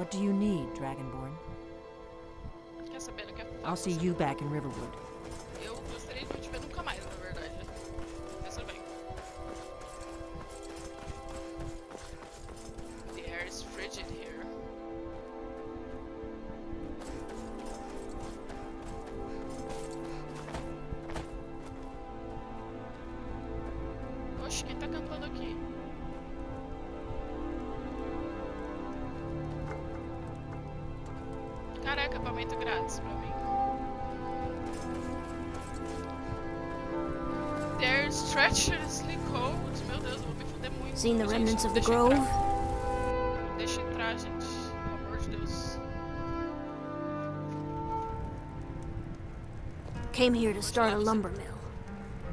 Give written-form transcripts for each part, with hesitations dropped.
What do you need, Dragonborn? Quer saber, não quer falar I'll com see você. you back in Riverwood. Eu gostaria de não te ver nunca mais, na verdade. Mas tudo bem. The air is frigid here. Oxe, quem tá cantando aqui? Caraca, acampamento grátis pra mim. There's treacherously cold. Meu Deus, eu vou me fuder muito. Seen the Gente, remnants of the deixa grove? entrar. Deixa entrar, gente. Pelo amor de Deus. Came here to start a lumber mill.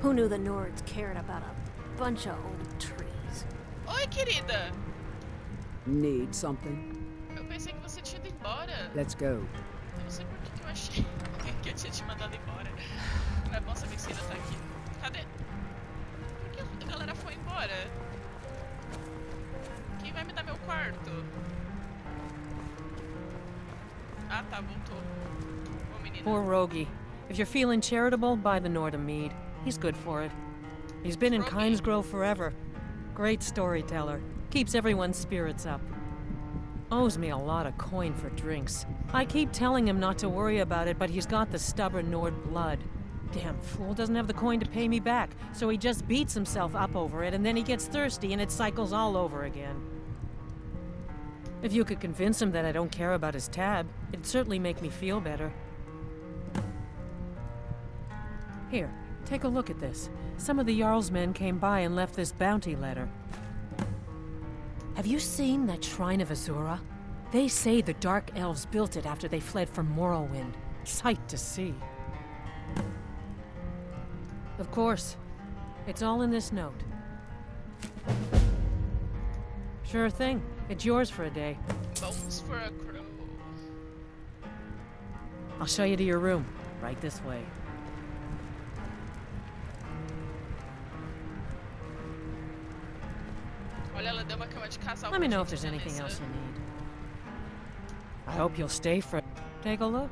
Who knew the Nords cared about a bunch of old trees? Oi, querida. Need something? Eu pensei que você tinha ido embora. Let's go. Eu não sei por que eu achei que eu tinha te mandado embora. É bom saber que você ainda tá aqui. Cadê? Por que a galera foi embora? Quem vai me dar meu quarto? Ah, tá, voltou. Ô, menina. Poor Rogie. If you're feeling charitable, buy the Nord a mead. He's good for it. He's been in Rogie. Kynes Grove forever. Great storyteller. Keeps everyone's spirits up. Owes me a lot of coin for drinks. I keep telling him not to worry about it, but he's got the stubborn Nord blood. Damn fool doesn't have the coin to pay me back, so he just beats himself up over it, and then he gets thirsty and it cycles all over again. If you could convince him that I don't care about his tab, it'd certainly make me feel better. Here, take a look at this. Some of the Jarl's men came by and left this bounty letter. Have you seen that Shrine of Azura? They say the Dark Elves built it after they fled from Morrowind. Sight to see. Of course. It's all in this note. Sure thing. It's yours for a day. Bones for a crow. I'll show you to your room. Right this way. Olha, ela deu uma cama de casal. Let me pra know if gente, there's anything Vanessa. else you need. I hope you'll stay for... Take a look.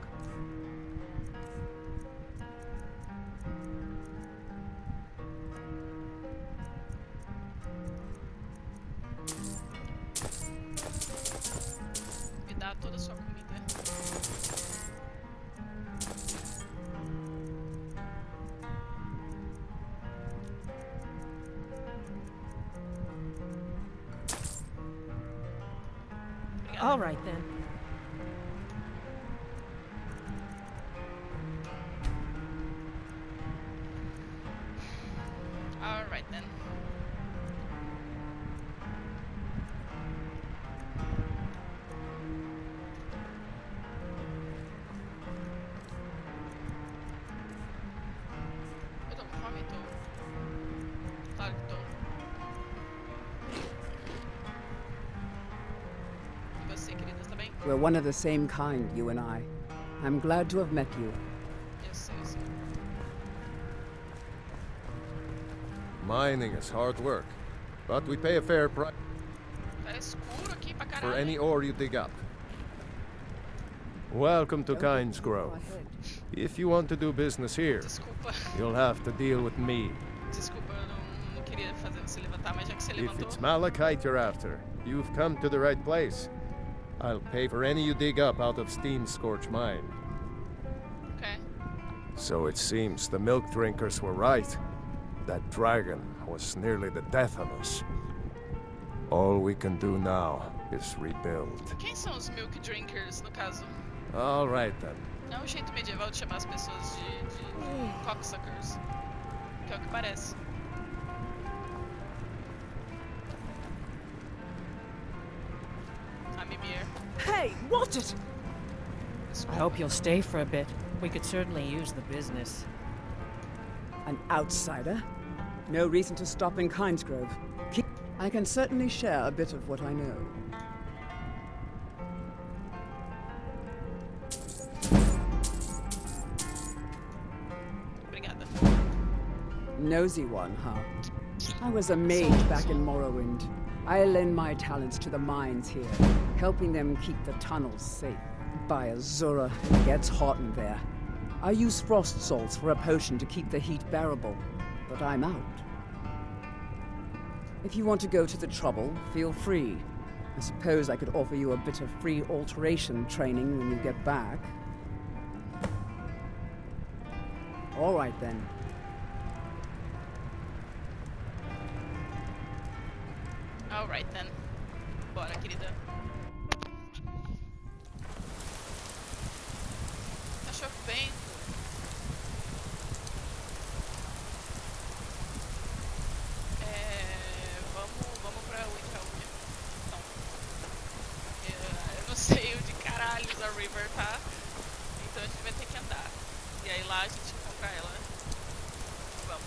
Me dá toda a sua comida. Obrigada. All right, then. All right then. Eu tô com fome, tô. Claro que tô. E você, querida, tá bem? We're one of the same kind, you and I. I'm glad to have met you. Eu sei, eu sei. Mining is hard work, but we pay a fair price Tá escuro aqui pra for caralho. any ore you dig up. Welcome to Kynes Grove. If you want to do business here, Desculpa. you'll have to deal with me. Desculpa, eu não queria fazer você levantar, mas já que você If levantou. it's malachite you're after, you've come to the right place. I'll pay for any you dig up out of Steam Scorch Mine. Ok. So it seems the milk drinkers were right. That dragon was nearly the death of us. All we can do now is rebuild. Quem são os milk drinkers, no caso? All right then. É um jeito medieval de chamar as pessoas de cocksuckers. Que é o que parece. A mimir. Hey, watch it! I hope you'll stay for a bit. We could certainly use the business. An outsider? No reason to stop in Kynes Grove. I can certainly share a bit of what I know. Obrigada. Nosy one, huh? I was a mage back in Morrowind. I lend my talents to the mines here. helping them keep the tunnels safe. By Azura, it gets hot in there. I use frost salts for a potion to keep the heat bearable, but I'm out. If you want to go to the trouble, feel free. I suppose I could offer you a bit of free alteration training when you get back. All right then. Alright then. Bora, querida. Tá chovendo. Vamos pra Wicca. Então. Eu não sei onde caralhos a River tá. Então a gente vai ter que andar. E aí lá a gente encontra ela. Vamos.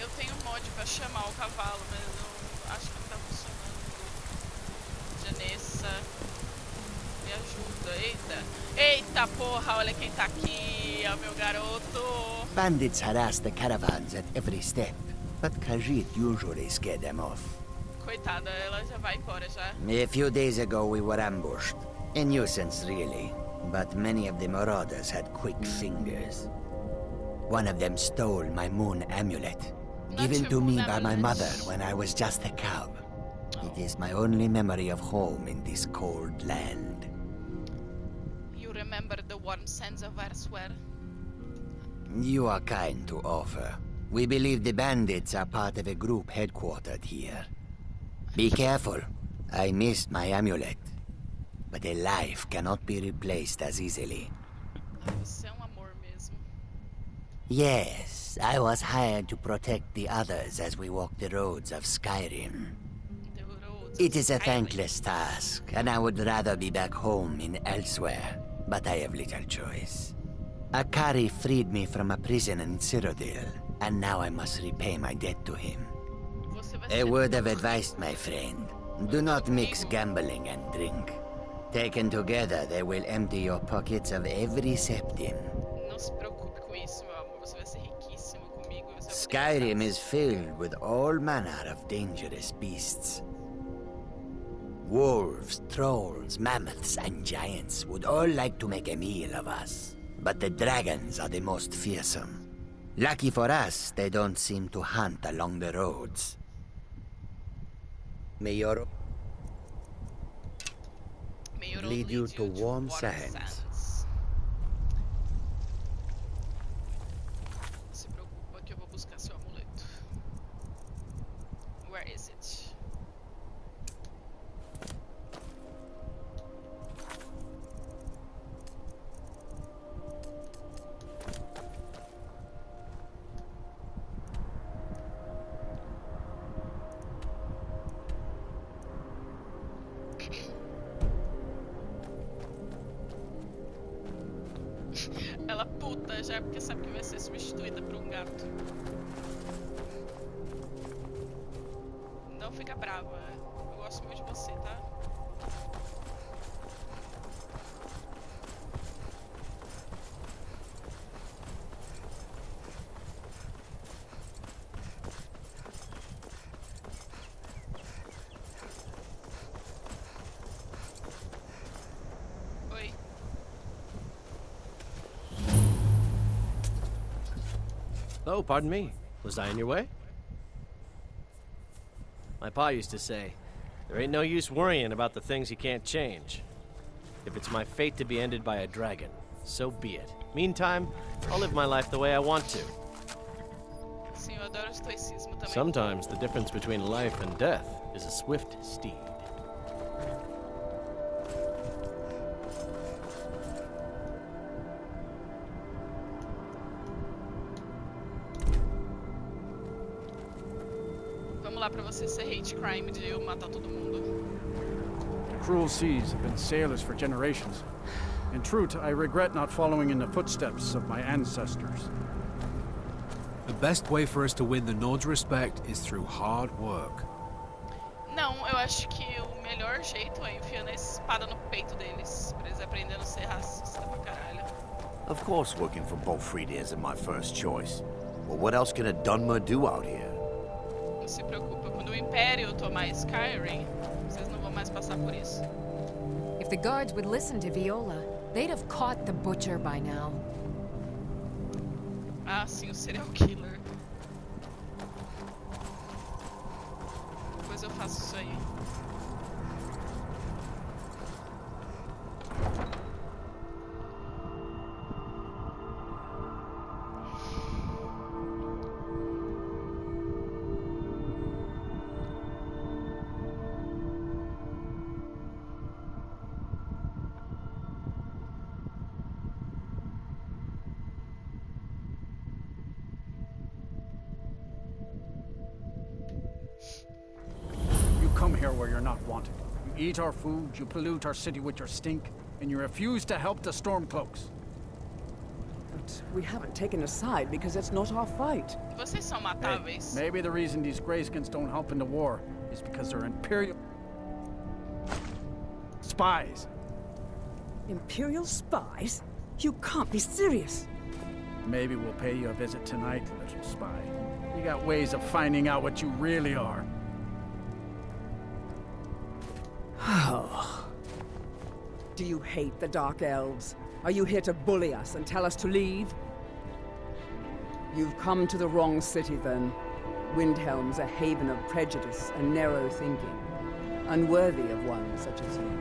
Eu tenho um mod pra chamar o cavalo, mas eu acho que não tá funcionando. Janessa, me ajuda. Eita. Eita porra, olha quem tá aqui. É o meu garoto. Bandits harass the caravans at every step, but Khajiit usually scare them off. Coitada, ela já vai embora já. A few days ago we were ambushed. A nuisance, really. But many of the marauders had quick fingers. One of them stole my moon amulet, given to me by my mother when I was just a cub. It is my only memory of home in this cold land. You remember the warm sands of Elsewhere? You are kind to offer. We believe the bandits are part of a group headquartered here. Be careful. I missed my amulet. But a life cannot be replaced as easily. Você é um amor mesmo. Yes, I was hired to protect the others as we walk the roads of Skyrim. The roads It of is a Skyrim. thankless task, and I would rather be back home in Elsewhere, but I have little choice. Akari freed me from a prison in Cyrodiil, and now I must repay my debt to him. Você vai A ser word of advice, my friend. Do not mix gambling and drink. Taken together, they will empty your pockets of every septim. Não se preocupe com isso, meu amor. Você vai ser riquíssimo comigo. E você vai poder Skyrim gastar. is filled with all manner of dangerous beasts. Wolves, trolls, mammoths, and giants would all like to make a meal of us. But the dragons are the most fearsome. Lucky for us, they don't seem to hunt along the roads. May your May your road lead you to warm sands. sands. Não se preocupa que eu vou buscar seu amuleto. Where is it? Ela puta já porque sabe que vai ser substituída por um gato. Não fica brava. Eu gosto muito de você, tá? Oi. Oh, pardon me. Was I in your way? My pa used to say, there ain't no use worrying about the things you can't change. If it's my fate to be ended by a dragon, so be it. Meantime, I'll live my life the way I want to. Sim, eu adoro o estoicismo também. Sometimes the difference between life and death is a swift steed. Vamos lá pra você ser hate crime de eu matar todo mundo. Cruel seas have been sailors for generations. In truth, I regret not following in the footsteps of my ancestors. The best way for us to win the Nord's respect is through hard work. Não, eu acho que o melhor jeito é enfiando a espada no peito deles, pra eles aprenderem a ser racista pra caralho. Of course working for Bolfrida isn't my first choice. Well, what else can a Dunmer do out here? Não se preocupa, quando o Império tomar Skyrim, vocês não vão mais passar por isso. If the guards would listen to Viola, they'd have caught the butcher by now. Ah, sim, o serial killer. Depois eu faço isso aí. You come here where you're not wanted. You eat our food, you pollute our city with your stink, and you refuse to help the Stormcloaks. But we haven't taken a side because it's not our fight. Vocês são matáveis. Maybe the reason these Greyskins don't help in the war is because they're Imperial spies. Imperial spies? You can't be serious. Maybe we'll pay you a visit tonight, little spy. You got ways of finding out what you really are. Oh. Do you hate the Dark Elves? Are you here to bully us and tell us to leave? You've come to the wrong city, then. Windhelm's a haven of prejudice and narrow thinking, unworthy of one such as you.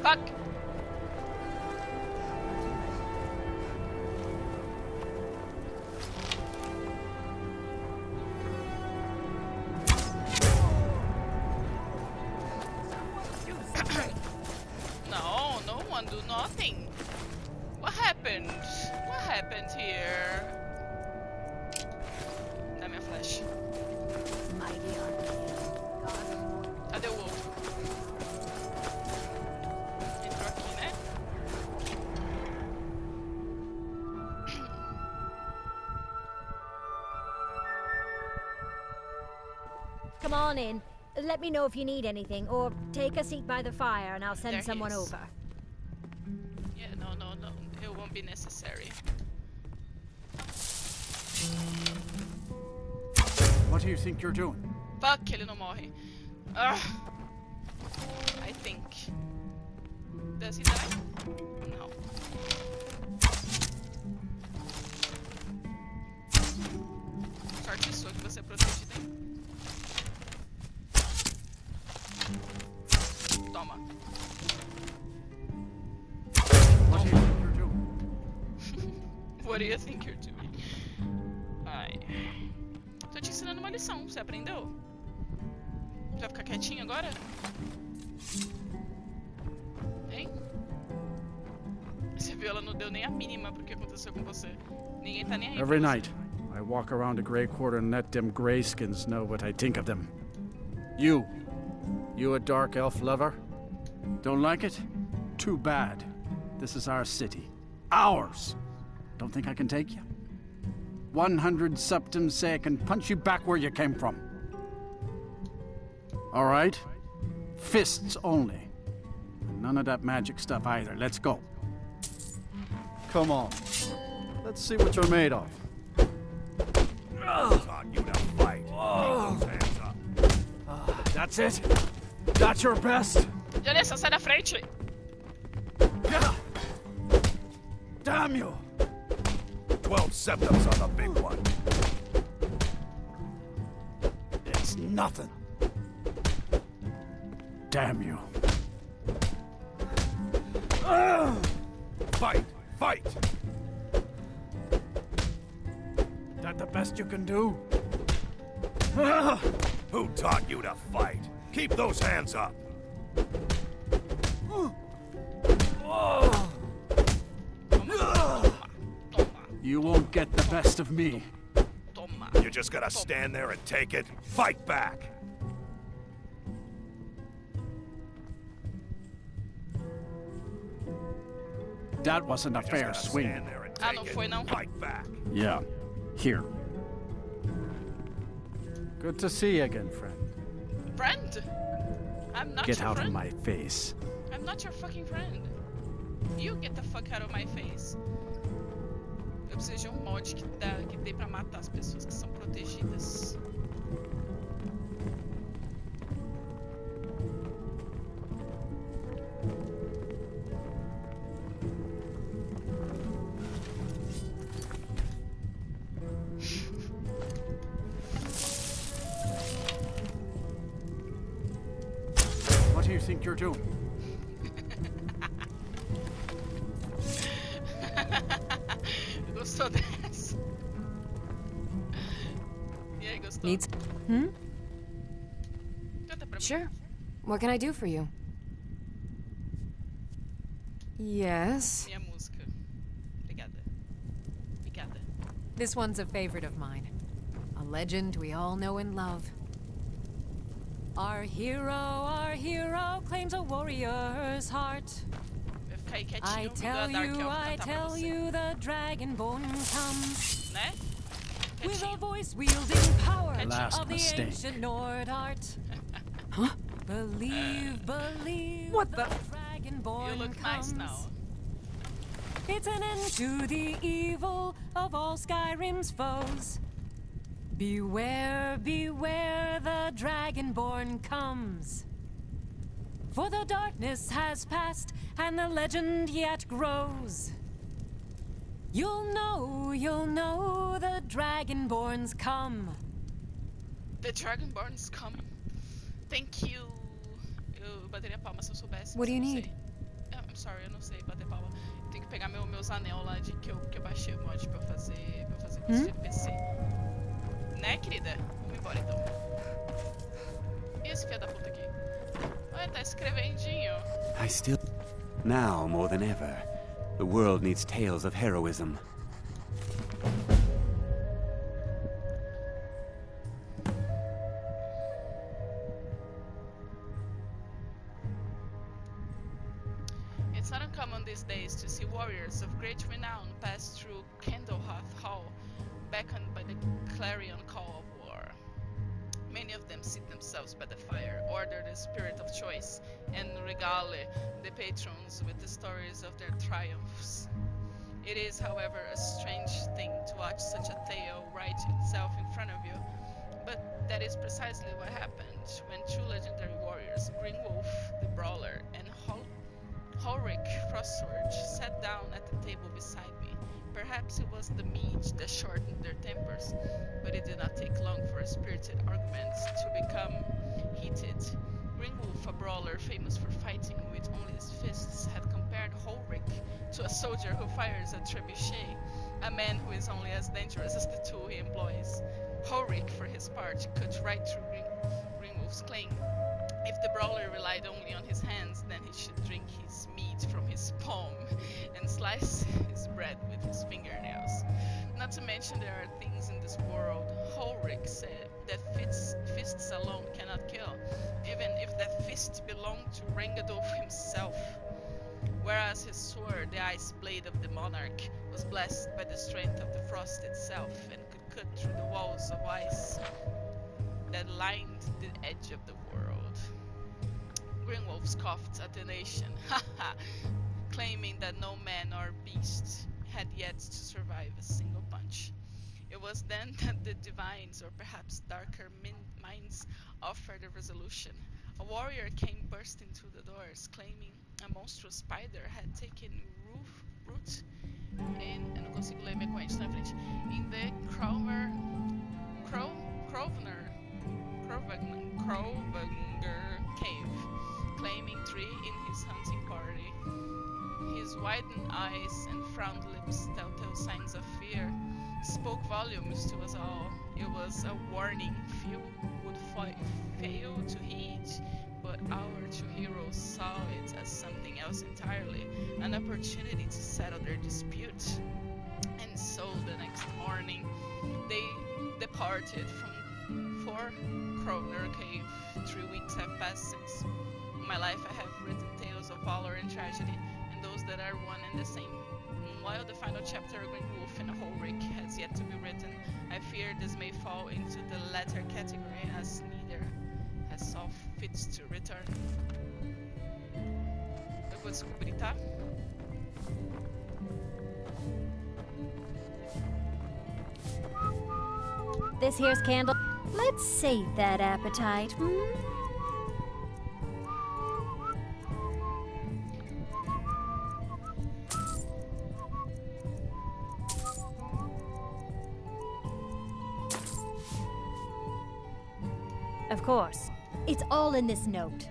Fuck! No, no one do nothing. What happened? What happened here? Dá minha flash. Mighty on. Cadê o outro? Entrou aqui, né? Come on in. Let me know if you need anything, or take a seat by the fire and I'll send There he someone is. over. Yeah, no. It won't be necessary. What do you think you're doing? Fuck, ele não morre. Ugh. I think. Does he die? No. Sorte sua que você é protegida, hein? Toma. What do you think you're doing? What do you think you're doing? Ai. Tô te ensinando uma lição, você aprendeu? Vai ficar quietinho agora? Hein? Você viu, ela não deu nem a mínima pro que aconteceu com você. Ninguém tá nem aí. Every pra você. night, I walk around the Grey Quarter and let them Greyskins know what I think of them. You a Dark Elf lover? Don't like it? Too bad. This is our city. Ours! Don't think I can take you? 100 septims say I can punch you back where you came from. All right? Fists only. None of that magic stuff either. Let's go. Come on. Let's see what you're made of. Taught you to fight. Keep those hands up. That's it? That's your best? Janessa, sai da frente! Damn you! 12 septims on the big one. It's nothing. Damn you. Fight! Fight! That the best you can do? Who taught you to fight? Keep those hands up. You won't get the best of me. Toma. You're just gonna stand there and take it? Fight back! That wasn't a You're fair just gonna swing. stand there and Ah, take não it. foi, não? Fight back. Yeah. Here. Good to see you again, friend. Friend? I'm not Get your out friend. of my face. I'm not your fucking friend. You get the fuck out of my face. Eu preciso de um mod que dê pra matar as pessoas que são protegidas. What do you think you're doing? Gostou dessa? E aí, gostou? Needs. Canta pra mim. Sure. What can I do for you? Yes. Minha música. Obrigada. Obrigada. This one's a favorite of mine. A legend we all know and love. Our hero claims a warrior's heart. Vai ficar aí quietinho, I ouvindo a tell Dark you, Elf I cantar pra tell você. you, the Dragonborn comes Né? with a Quietinho. voice wielding power The last of the mistake. ancient Nord art. Huh? Believe, What the the- Dragonborn You look comes. nice now. It's an end to the evil of all Skyrim's foes. Beware, beware, the Dragonborn comes. For the darkness has passed, and the legend yet grows. You'll know, the Dragonborns come. The Dragonborns come. Thank you. Eu bateria palma se eu soubesse. What do you mas eu não need? sei. I'm sorry, eu não sei bater palma. Eu tenho que pegar meus anel lá de que eu baixei o mod pra eu fazer coisa de PC. Né, querida? Vamos embora então. E esse filho da puta aqui? Olha, tá escrevendinho. I still... Now, more than ever, the world needs tales of heroism. It's not uncommon these days to see warriors of great renown pass through Candlehearth Hall, beckoned by the clarion call of war. Many of them seat themselves by the fire, order the spirit of choice, and regale the patrons with the stories of their triumphs. It is, however, a strange thing to watch such a tale write itself in front of you, but that is precisely what happened when two legendary warriors, Greenwolf the Brawler and Ulrich Frostword, sat down at the table beside me. Perhaps it was the mead that shortened their tempers, but it did not take long for a spirited argument to become heated. Greenwolf, a brawler famous for fighting with only his fists, had compared Ulrich to a soldier who fires a trebuchet, a man who is only as dangerous as the tool he employs. Ulrich, for his part, cut right through Greenwolf's claim. If the brawler relied only on his hands, then he should drink his meat from his palm and slice his bread with his fingernails. Not to mention there are things in this world, Ulrich said, that fists alone cannot kill, even if that fist belonged to Rangadolf himself. Whereas his sword, the ice blade of the monarch, was blessed by the strength of the frost itself and could cut through the walls of ice that lined the edge of the world. Greenwolf scoffed at the nation, claiming that no man or beast had yet to survive a single punch. It was then that the divines, or perhaps darker minds, offered a resolution. A warrior came bursting through the doors, claiming a monstrous spider had taken root in, eu não consigo ler minha corrente na frente, in the Krovagner cave, claiming 3 in his hunting party. His widened eyes and frowned lips, telltale signs of fear, spoke volumes to us all. It was a warning few would fail to heed, but our two heroes saw it as something else entirely, an opportunity to settle their dispute. And so the next morning, they departed from Krovagner cave. 3 weeks have passed since. In my life I have written tales of valor and tragedy, and those that are one and the same. While the final chapter of Greenwolf and Ulrich has yet to be written, I fear this may fall into the latter category, as neither has saw fit to return. Eu vou descobrir, tá? this here's candle. Let's sate that appetite, hmm? Of course. It's all in this note.